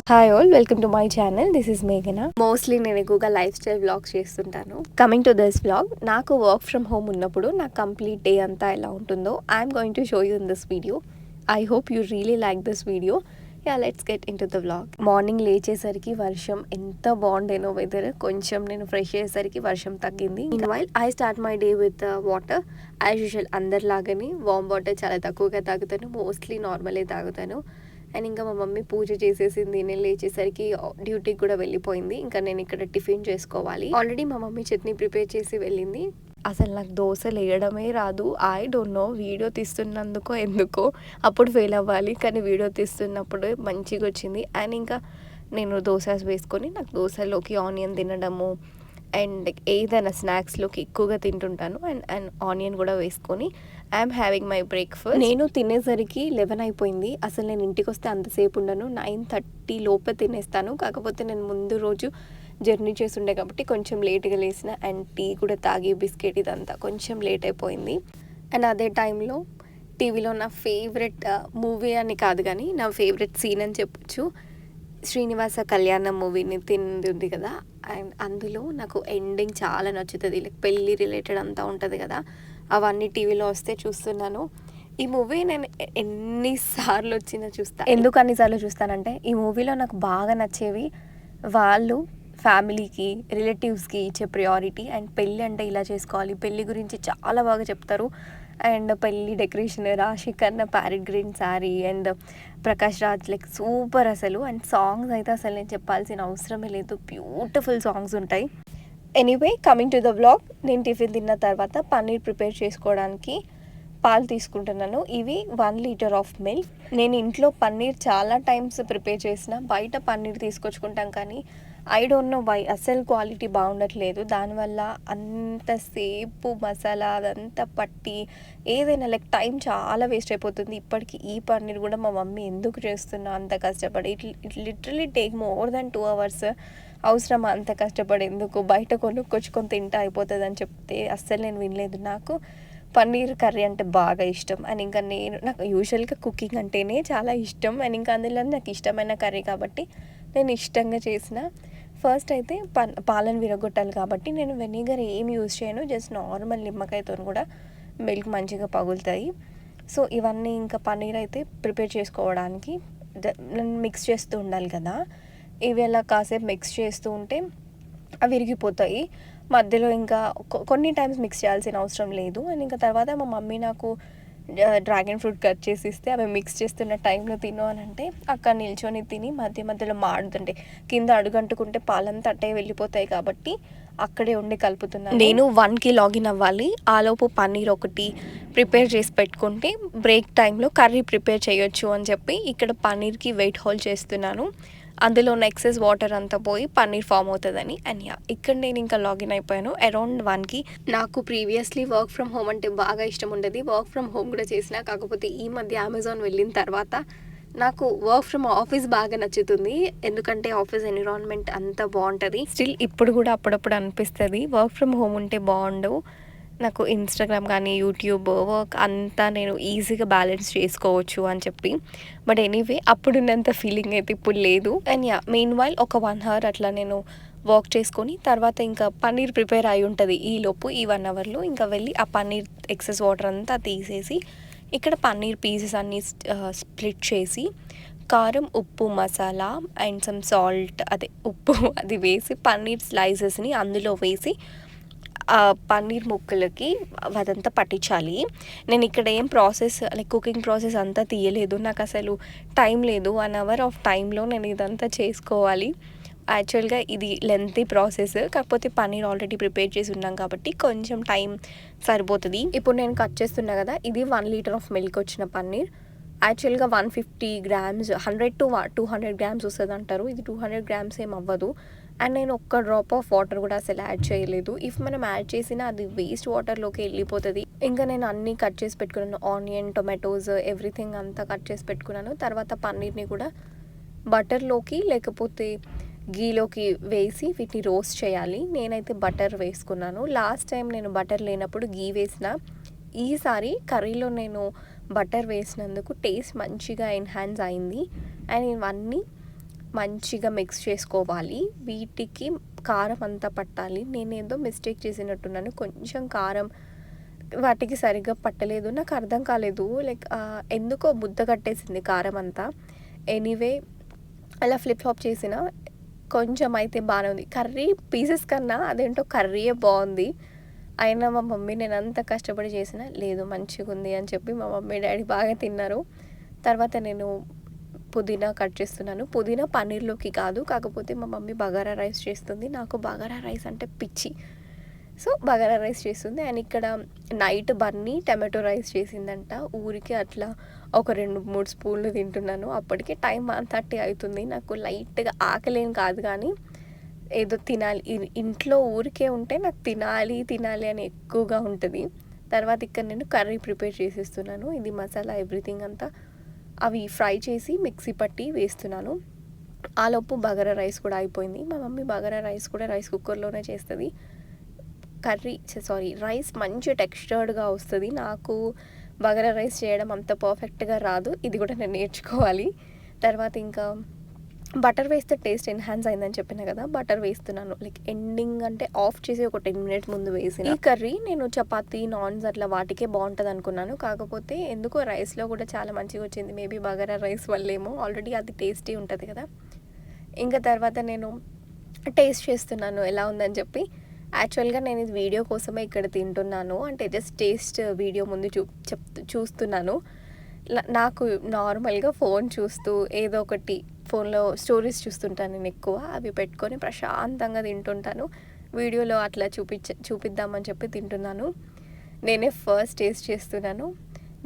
Hi all, welcome to my channel. This is మేఘన. Mostly నేను ఎక్కువగా లైఫ్ స్టైల్ వ్లాగ్స్ చేస్తుంటాను. కమింగ్ టు దిస్ వ్లాగ్, నాకు work from home ఉన్నప్పుడు నాకు కంప్లీట్ డే అంతా ఎలా ఉంటుందో I'm going to show you in this video. I hope you really like this video. Yeah, let's get in to the vlog. Morning లేచేసరికి వర్షం, ఎంత బాగుండేనో weather. కొంచెం నేను ఫ్రెష్ అయ్యేసరికి వర్షం తగ్గింది. While I start my day with water as usual. అందరిలాగానే warm water చాలా తక్కువగా తాగుతాను, మోస్ట్లీ నార్మలే తాగుతాను. అండ్ ఇంకా మా మమ్మీ పూజ చేసేసింది, నేను లేచేసరికి డ్యూటీకి కూడా వెళ్ళిపోయింది. ఇంకా నేను ఇక్కడ టిఫిన్ చేసుకోవాలి. ఆల్రెడీ మా మమ్మీ చట్నీ ప్రిపేర్ చేసి వెళ్ళింది. అసలు నాకు దోశలు వేయడమే రాదు. ఐ డోంట్ నో, వీడియో తీస్తున్నందుకో ఎందుకో అప్పుడు ఫెయిల్ అవ్వాలి, కానీ వీడియో తీస్తున్నప్పుడు మంచిగా వచ్చింది. అండ్ ఇంకా నేను దోశ వేసుకొని నాకు దోశలోకి ఆనియన్ తినడము అండ్ ఏదైనా స్నాక్స్లోకి ఎక్కువగా తింటుంటాను. అండ్ ఆనియన్ కూడా వేసుకొని ఐఎమ్ హ్యావింగ్ మై బ్రేక్ఫాస్ట్. నేను తినేసరికి 11 అయిపోయింది. అసలు నేను ఇంటికి వస్తే అంతసేపు ఉండను, 9:30 లోపే తినేస్తాను. కాకపోతే నేను ముందు రోజు జర్నీ చేస్తుండే కాబట్టి కొంచెం లేట్గా లేసిన అండ్ టీ కూడా తాగి బిస్కెట్ ఇదంతా కొంచెం లేట్ అయిపోయింది. అండ్ అదే టైంలో టీవీలో నా ఫేవరెట్ మూవీ అని కాదు కానీ నా ఫేవరెట్ సీన్ అని చెప్పొచ్చు, శ్రీనివాస కళ్యాణం మూవీని ఉంది కదా. అండ్ అందులో నాకు ఎండింగ్ చాలా నచ్చుతుంది. లైక్ పెళ్ళి రిలేటెడ్ అంతా ఉంటుంది కదా, అవన్నీ టీవీలో వస్తే చూస్తున్నాను. ఈ మూవీ నేను ఎన్నిసార్లు వచ్చినా చూస్తాను. ఎందుకు అన్నిసార్లు చూస్తానంటే ఈ మూవీలో నాకు బాగా నచ్చేవి వాళ్ళు ఫ్యామిలీకి, రిలేటివ్స్కి ఇచ్చే ప్రియారిటీ. అండ్ పెళ్ళి అంటే ఇలా చేసుకోవాలి, పెళ్ళి గురించి చాలా బాగా చెప్తారు. అండ్ పెళ్ళి డెకరేషన్, రాశి కన్నా parrot green sari and Prakash Raj like super అసలు. అండ్ సాంగ్స్ అయితే అసలు నేను చెప్పాల్సిన అవసరమే లేదు, బ్యూటిఫుల్ సాంగ్స్ ఉంటాయి. Anyway, coming to the vlog, నేను టిఫిన్ తిన్న తర్వాత పన్నీర్ ప్రిపేర్ చేసుకోవడానికి పాలు తీసుకుంటున్నాను. ఇవి 1 లీటర్ ఆఫ్ మిల్క్. నేను ఇంట్లో పన్నీర్ చాలా టైమ్స్ ప్రిపేర్ చేసిన, బయట పన్నీర్ తీసుకొచ్చుకుంటాం కానీ ఐ డోంట్ నో వై అస్సలు క్వాలిటీ బాగుండట్లేదు. దానివల్ల అంతసేపు మసాలా అదంతా పట్టి ఏదైనా లైక్ టైం చాలా వేస్ట్ అయిపోతుంది. ఇప్పటికి ఈ పన్నీర్ కూడా మా మమ్మీ ఎందుకు చేస్తున్నా అంత కష్టపడి, it literally take more than 2 hours. అవసరం అంత కష్టపడి ఎందుకు, బయట కొనుక్కొచ్చుకొని తింటే అయిపోతుంది అని చెప్తే అస్సలు నేను వినలేదు. నాకు పన్నీర్ కర్రీ అంటే బాగా ఇష్టం. అండ్ ఇంకా నాకు యూజువల్గా కుకింగ్ అంటేనే చాలా ఇష్టం. అండ్ ఇంకా అందులో నాకు ఇష్టమైన కర్రీ కాబట్టి నేను ఇష్టంగా చేసిన. ఫస్ట్ అయితే పాలను విరగొట్టాలి కాబట్టి నేను వెనిగర్ ఏం యూజ్ చేయను, జస్ట్ నార్మల్ నిమ్మకాయతో కూడా మిల్క్ మంచిగా పగులుతాయి. సో ఇవన్నీ ఇంకా పన్నీర్ అయితే ప్రిపేర్ చేసుకోవడానికి మిక్స్ చేస్తూ ఉండాలి కదా. ఇవి అలా కాసేపు మిక్స్ చేస్తూ ఉంటే అవి విరిగిపోతాయి. మధ్యలో ఇంకా కొన్ని టైమ్స్ మిక్స్ చేయాల్సిన అవసరం లేదు. అండ్ ఇంకా తర్వాత మా మమ్మీ నాకు డ్రాగన్ ఫ్రూట్ కట్ చేసి ఇస్తే అవి మిక్స్ చేస్తున్న టైంలో తిను అని అంటే అక్కడ నిల్చొని తిని మధ్య మధ్యలో మాడుతుంటే కింద అడుగంటుకుంటే పాలంతా అట్టే వెళ్ళిపోతాయి కాబట్టి అక్కడే ఉండి కలుపుతున్నాను. నేను 1కి లాగిన్ అవ్వాలి, ఆలోపు పన్నీర్ ఒకటి ప్రిపేర్ చేసి పెట్టుకుంటే బ్రేక్ టైంలో కర్రీ ప్రిపేర్ చేయొచ్చు అని చెప్పి ఇక్కడ పన్నీర్కి వెయిట్ హోల్డ్ చేస్తున్నాను. అందులో ఉన్న ఎక్సెస్ వాటర్ అంతా పోయి పన్నీర్ ఫామ్ అవుతుందని. అండ్ ఇక్కడ నేను ఇంకా లాగిన్ అయిపోయాను అరౌండ్ 1కి. నాకు ప్రీవియస్లీ వర్క్ ఫ్రమ్ హోమ్ అంటే బాగా ఇష్టం ఉండేది, వర్క్ ఫ్రమ్ హోమ్ కూడా చేసిన. కాకపోతే ఈ మధ్య అమెజాన్ వెళ్ళిన తర్వాత నాకు వర్క్ ఫ్రమ్ ఆఫీస్ బాగా నచ్చుతుంది, ఎందుకంటే ఆఫీస్ ఎన్విరాన్మెంట్ అంతా బాగుంటుంది. స్టిల్ ఇప్పుడు కూడా అప్పుడప్పుడు అనిపిస్తుంది వర్క్ ఫ్రమ్ హోమ్ ఉంటే బాగుండు, నాకు ఇన్స్టాగ్రామ్ కానీ యూట్యూబ్ వర్క్ అంతా నేను ఈజీగా బ్యాలెన్స్ చేసుకోవచ్చు అని చెప్పి. బట్ ఎనీవే అప్పుడున్నంత ఫీలింగ్ అయితే ఇప్పుడు లేదు. అండ్ మెయిన్ వైల్ ఒక 1 hour అట్లా నేను వర్క్ చేసుకొని తర్వాత ఇంకా పన్నీర్ ప్రిపేర్ అయి ఉంటుంది ఈలోపు. ఈ 1 hourలో ఇంకా వెళ్ళి ఆ పన్నీర్ ఎక్సెస్ వాటర్ అంతా తీసేసి ఇక్కడ పన్నీర్ పీసెస్ అన్నీ స్ప్లిట్ చేసి కారం, ఉప్పు, మసాలా అండ్ సమ్ సాల్ట్, అదే ఉప్పు అది వేసి పన్నీర్ స్లైసెస్ని అందులో వేసి పన్నీర్ ముక్కలకి అదంతా పట్టించాలి. నేను ఇక్కడ ఏం ప్రాసెస్ లైక్ కుకింగ్ ప్రాసెస్ అంతా తీయలేదు, నాకు అసలు టైం లేదు. 1 hour ఆఫ్ టైంలో నేను ఇదంతా చేసుకోవాలి. యాక్చువల్గా ఇది లెంతీ ప్రాసెస్, కాకపోతే పన్నీర్ ఆల్రెడీ ప్రిపేర్ చేసి ఉన్నాం కాబట్టి కొంచెం టైం సరిపోతుంది. ఇప్పుడు నేను కట్ చేస్తున్నా కదా, ఇది 1 లీటర్ ఆఫ్ మిల్క్ వచ్చిన పన్నీర్. యాక్చువల్గా 150 grams, 100 to 200 grams వస్తుంది అంటారు, ఇది 200 grams ఏం అవ్వదు. అండ్ నేను ఒక్క డ్రాప్ ఆఫ్ వాటర్ కూడా అసలు యాడ్ చేయలేదు. ఇఫ్ మనం యాడ్ చేసినా అది వేస్ట్ వాటర్లోకి వెళ్ళిపోతుంది. ఇంకా నేను అన్నీ కట్ చేసి పెట్టుకున్నాను, ఆనియన్, టొమాటోస్, ఎవ్రీథింగ్ అంతా కట్ చేసి పెట్టుకున్నాను. తర్వాత పన్నీర్ని కూడా బటర్లోకి లేకపోతే గీలోకి వేసి వీటిని రోస్ట్ చేయాలి. నేనైతే బటర్ వేసుకున్నాను. లాస్ట్ టైం నేను బటర్ లేనప్పుడు గీ వేసిన, ఈసారి కర్రీలో నేను బటర్ వేసినందుకు టేస్ట్ మంచిగా ఎన్హాన్స్ అయింది. అండ్ ఇవన్నీ మంచిగా మిక్స్ చేసుకోవాలి. వీటికి కారం అంతా పట్టాలి. నేనేదో మిస్టేక్ చేసినట్టున్నాను. కొంచెం కారం వాటికి సరిగ్గా పట్టలేదు. నాకు అర్థం కాలేదు. లైక్ ఎందుకో ముద్ద కట్టేసింది కారం అంతా. ఎనీవే అలా ఫ్లిప్ ఫ్లాప్ చేసిన కొంచెం అయితే బాగానే ఉంది. కర్రీ పీసెస్ కన్నా అదేంటో కర్రీయే బాగుంది. అయినా మా మమ్మీ నేను అంత కష్టపడి చేసిన లేదు మంచిగుంది అని చెప్పి మా మమ్మీ డాడీ బాగా తిన్నారు. తర్వాత నేను పుదీనా కట్ చేస్తున్నాను. పుదీనా పన్నీర్లోకి కాదు, కాకపోతే మా మమ్మీ బగారా రైస్ చేస్తుంది. నాకు బగారా రైస్ అంటే పిచ్చి. సో బగారా రైస్ చేస్తుంది. అండ్ ఇక్కడ నైట్ బన్నీ టమాటో రైస్ చేసిందంట. ఊరికి అట్లా ఒక 2-3 స్పూన్లు తింటున్నాను. అప్పటికే టైం 1:30 అవుతుంది. నాకు లైట్గా ఆకలేం కాదు, కానీ ఏదో తినాలి. ఇంట్లో ఊరికే ఉంటే నాకు తినాలి అని ఎక్కువగా ఉంటుంది. తర్వాత ఇక్కడ నేను కర్రీ ప్రిపేర్ చేసేస్తున్నాను. ఇది మసాలా ఎవ్రీథింగ్ అంతా అవి ఫ్రై చేసి మిక్సీ పట్టి వేస్తున్నాను. ఆలోపు బగారా రైస్ కూడా అయిపోయింది. మా మమ్మీ బగారా రైస్ కూడా రైస్ కుక్కర్లోనే చేస్తుంది. రైస్ మంచి టెక్స్చర్డ్గా వస్తుంది. నాకు బగారా రైస్ చేయడం అంత పర్ఫెక్ట్గా రాదు. ఇది కూడా నేను నేర్చుకోవాలి. తర్వాత ఇంకా బటర్ వేస్తే టేస్ట్ ఎన్హాన్స్ అయిందని చెప్పిన కదా, బటర్ వేస్తున్నాను. లైక్ ఎండింగ్ అంటే ఆఫ్ చేసి ఒక 10 మినిట్స్ ముందు వేసిన. ఈ కర్రీ నేను చపాతీ నాన్స్ అట్లా వాటికే బాగుంటుంది అనుకున్నాను. కాకపోతే ఎందుకో రైస్లో కూడా చాలా మంచిగా వచ్చింది. మేబీ బగారా రైస్ వల్లేమో, ఆల్రెడీ అది టేస్టీ ఉంటుంది కదా. ఇంకా తర్వాత నేను టేస్ట్ చేస్తున్నాను ఎలా ఉందని చెప్పి. యాక్చువల్గా నేను ఇది వీడియో కోసమే ఇక్కడ తింటున్నాను. అంటే జస్ట్ టేస్ట్ వీడియో ముందు చూస్తున్నాను. నాకు నార్మల్గా ఫోన్ చూస్తూ ఏదో ఒకటి ఫోన్లో స్టోరీస్ చూస్తుంటాను నేను ఎక్కువ. అవి పెట్టుకొని ప్రశాంతంగా తింటుంటాను. వీడియోలో అట్లా చూపిద్దామని చెప్పి తింటున్నాను. నేనే ఫస్ట్ టేస్ట్ చేస్తున్నాను.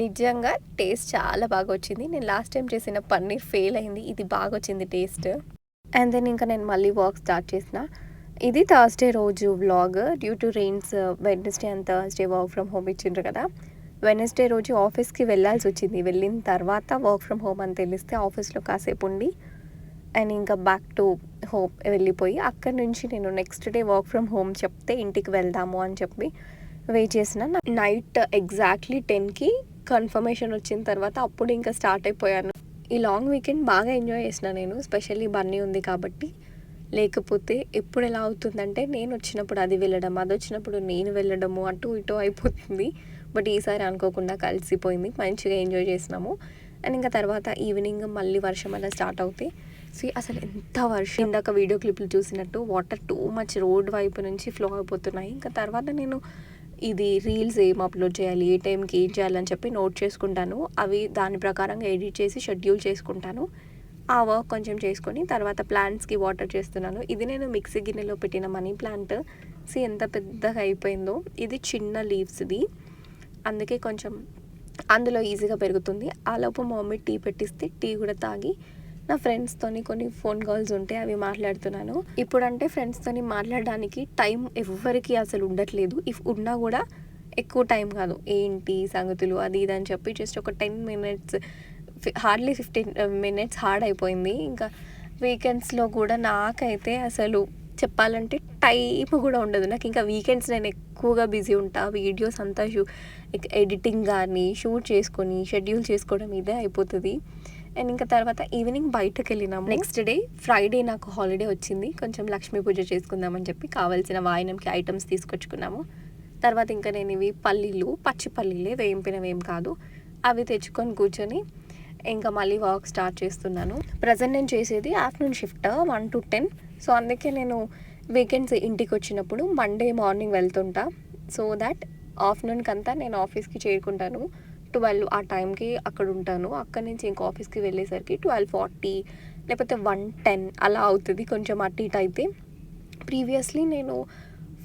నిజంగా టేస్ట్ చాలా బాగా వచ్చింది. నేను లాస్ట్ టైం చేసిన పన్నీర్ ఫెయిల్ అయింది. ఇది బాగా వచ్చింది టేస్ట్. అండ్ దెన్ ఇంకా నేను మళ్ళీ వాక్ స్టార్ట్ చేసిన. ఇది థర్స్డే రోజు vlog. Due to rains Wednesday and Thursday work from home ఇచ్చిండ్రు కదా. వెడ్నెస్డే రోజు ఆఫీస్కి వెళ్ళాల్సి వచ్చింది. వెళ్ళిన తర్వాత వర్క్ ఫ్రమ్ హోమ్ అని తెలిస్తే ఆఫీస్లో కాసేపు ఉండి అండ్ ఇంకా బ్యాక్ టు హోమ్ వెళ్ళిపోయి, అక్కడి నుంచి నేను next day work from home చెప్తే ఇంటికి వెళ్దాము అని చెప్పి వెయిట్ చేసిన. నైట్ ఎగ్జాక్ట్లీ 10కి కన్ఫర్మేషన్ వచ్చిన తర్వాత అప్పుడు ఇంకా స్టార్ట్ అయిపోయాను. ఈ లాంగ్ వీకెండ్ బాగా ఎంజాయ్ చేసిన నేను, స్పెషల్లీ బన్నీ ఉంది కాబట్టి. లేకపోతే ఎప్పుడు ఎలా అవుతుందంటే నేను వచ్చినప్పుడు అది వెళ్ళడం, అది వచ్చినప్పుడు నేను వెళ్ళడము, అటు ఇటు అయిపోతుంది. బట్ ఈసారి అనుకోకుండా కలిసిపోయింది. మంచిగా ఎంజాయ్ చేసినాము. అండ్ ఇంకా తర్వాత ఈవినింగ్ మళ్ళీ వర్షం అలా స్టార్ట్ అవుతాయి. సో అసలు ఎంత వర్షం, ఇందాక వీడియో క్లిప్లు చూసినట్టు వాటర్ టూ మచ్ రోడ్ వైపు నుంచి ఫ్లో అయిపోతున్నాయి. ఇంకా తర్వాత నేను ఇది రీల్స్ ఏం అప్లోడ్ చేయాలి, ఏ టైంకి ఏం చేయాలని చెప్పి నోట్ చేసుకుంటాను. అవి దాని ప్రకారంగా ఎడిట్ చేసి షెడ్యూల్ చేసుకుంటాను. ఆ వర్క్ కొంచెం చేసుకొని తర్వాత ప్లాంట్స్కి వాటర్ చేస్తున్నాను. ఇది నేను మిక్సీ గిన్నెలో పెట్టిన మనీ ప్లాంట్. ఎంత పెద్దగా అయిపోయిందో. ఇది చిన్న లీవ్స్ది, అందుకే కొంచెం అందులో ఈజీగా పెరుగుతుంది. ఆలోపు మా మమ్మీ టీ పెట్టిస్తే టీ కూడా తాగి నా ఫ్రెండ్స్తోని కొన్ని ఫోన్ కాల్స్ ఉంటే అవి మాట్లాడుతున్నాను. ఇప్పుడంటే ఫ్రెండ్స్తోని మాట్లాడడానికి టైం ఎవ్వరికి అసలు ఉండట్లేదు. ఇఫ్ ఉన్నా కూడా ఎక్కువ టైం కాదు. ఏంటి సంగతులు అది ఇది అని చెప్పి జస్ట్ ఒక 10 మినిట్స్, హార్డ్లీ 15 మినిట్స్ హార్డ్ అయిపోయింది. ఇంకా వీకెండ్స్లో కూడా నాకైతే అసలు చెప్పాలంటే టైం కూడా ఉండదు నాకు. ఇంకా వీకెండ్స్ నేను ఎక్కువగా బిజీ ఉంటా. వీడియోస్ అంతా ఎడిటింగ్ కానీ షూట్ చేసుకొని షెడ్యూల్ చేసుకోవడం ఇదే అయిపోతుంది. అండ్ ఇంకా తర్వాత ఈవినింగ్ బయటకు వెళ్ళినాము. నెక్స్ట్ డే ఫ్రైడే నాకు హాలిడే వచ్చింది. కొంచెం లక్ష్మీ పూజ చేసుకుందామని చెప్పి కావాల్సిన వాయినంకి ఐటమ్స్ తీసుకొచ్చుకున్నాము. తర్వాత ఇంకా నేను ఇవి పల్లీలు, పచ్చి పల్లీలే, వేయింపినవేం కాదు, అవి తెచ్చుకొని కూర్చొని ఇంకా మళ్ళీ వర్క్ స్టార్ట్ చేస్తున్నాను. ప్రజెంట్ నేను చేసేది ఆఫ్టర్నూన్ షిఫ్ట్ 1 to 10. సో అందుకే నేను వీకెండ్స్ ఇంటికి వచ్చినప్పుడు మండే మార్నింగ్ వెళ్తుంటా. సో దాట్ ఆఫ్టర్నూన్కి అంతా నేను ఆఫీస్కి చేరుకుంటాను. 12 ఆ టైంకి అక్కడ ఉంటాను. అక్కడి నుంచి ఇంక ఆఫీస్కి వెళ్ళేసరికి 12:40 లేకపోతే 1:10 అలా అవుతుంది. కొంచెం అటు ఇటు అయితే. ప్రీవియస్లీ నేను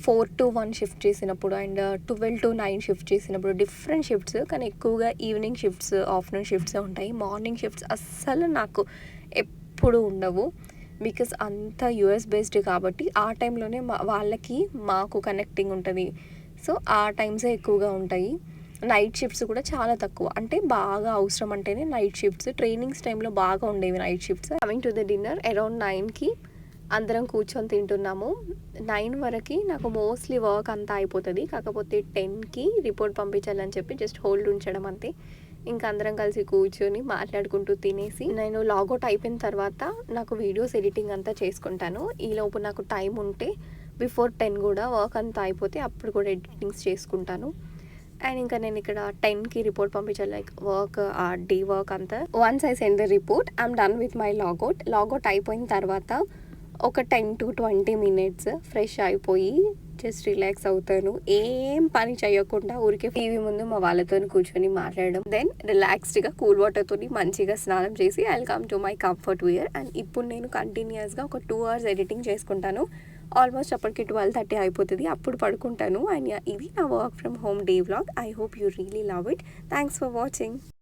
4 to 1 షిఫ్ట్ చేసినప్పుడు అండ్ 12 to 9 షిఫ్ట్ చేసినప్పుడు డిఫరెంట్ షిఫ్ట్స్, కానీ ఎక్కువగా ఈవినింగ్ షిఫ్ట్స్, ఆఫ్టర్నూన్ షిఫ్ట్స్ ఉంటాయి. మార్నింగ్ షిఫ్ట్స్ అస్సలు నాకు ఎప్పుడు ఉండవు. బికాస్ అంతా యూఎస్ బేస్డ్ కాబట్టి ఆ టైంలోనే వాళ్ళకి మాకు కనెక్టింగ్ ఉంటుంది. సో ఆ టైమ్సే ఎక్కువగా ఉంటాయి. నైట్ షిఫ్ట్స్ కూడా చాలా తక్కువ, అంటే బాగా అవసరం అంటేనే నైట్ షిఫ్ట్స్. ట్రైనింగ్స్ టైంలో బాగా ఉండేవి night shifts. Coming to the dinner around 9కి అందరం కూర్చొని తింటున్నాము. 9 వరకు నాకు మోస్ట్లీ వర్క్ అంతా అయిపోతుంది. కాకపోతే 10కి రిపోర్ట్ పంపించాలని చెప్పి జస్ట్ హోల్డ్ ఉంచడం అంతే. ఇంకా అందరం కలిసి కూర్చొని మాట్లాడుకుంటూ తినేసి నేను లాగౌట్ అయిపోయిన తర్వాత నాకు వీడియోస్ ఎడిటింగ్ అంతా చేసుకుంటాను. ఈలోపు నాకు టైం ఉంటే బిఫోర్ 10 కూడా వర్క్ అంతా అయిపోతే అప్పుడు కూడా ఎడిటింగ్స్ చేసుకుంటాను. అండ్ ఇంకా నేను ఇక్కడ 10కి రిపోర్ట్ పంపించాలి, లైక్ వర్క్ డే వర్క్ అంతా. Once I send the report I'm done with my logout అయిపోయిన తర్వాత ఒక 10 to 20 minutes ఫ్రెష్ అయిపోయి జస్ట్ రిలాక్స్ అవుతాను. ఏం పని చేయకుండా ఊరికే టీవీ ముందు మా వాళ్ళతో కూర్చొని మాట్లాడడం, దెన్ రిలాక్స్డ్గా కూల్ వాటర్తో మంచిగా స్నానం చేసి I will come to my comfort wear. And ఇప్పుడు నేను కంటిన్యూస్గా ఒక 2 hours ఎడిటింగ్ చేసుకుంటాను. ఆల్మోస్ట్ అప్పటికి 12:30 అయిపోతుంది, అప్పుడు పడుకుంటాను. అండ్ ఇది నా work from home day vlog. I hope you really love it. Thanks for watching.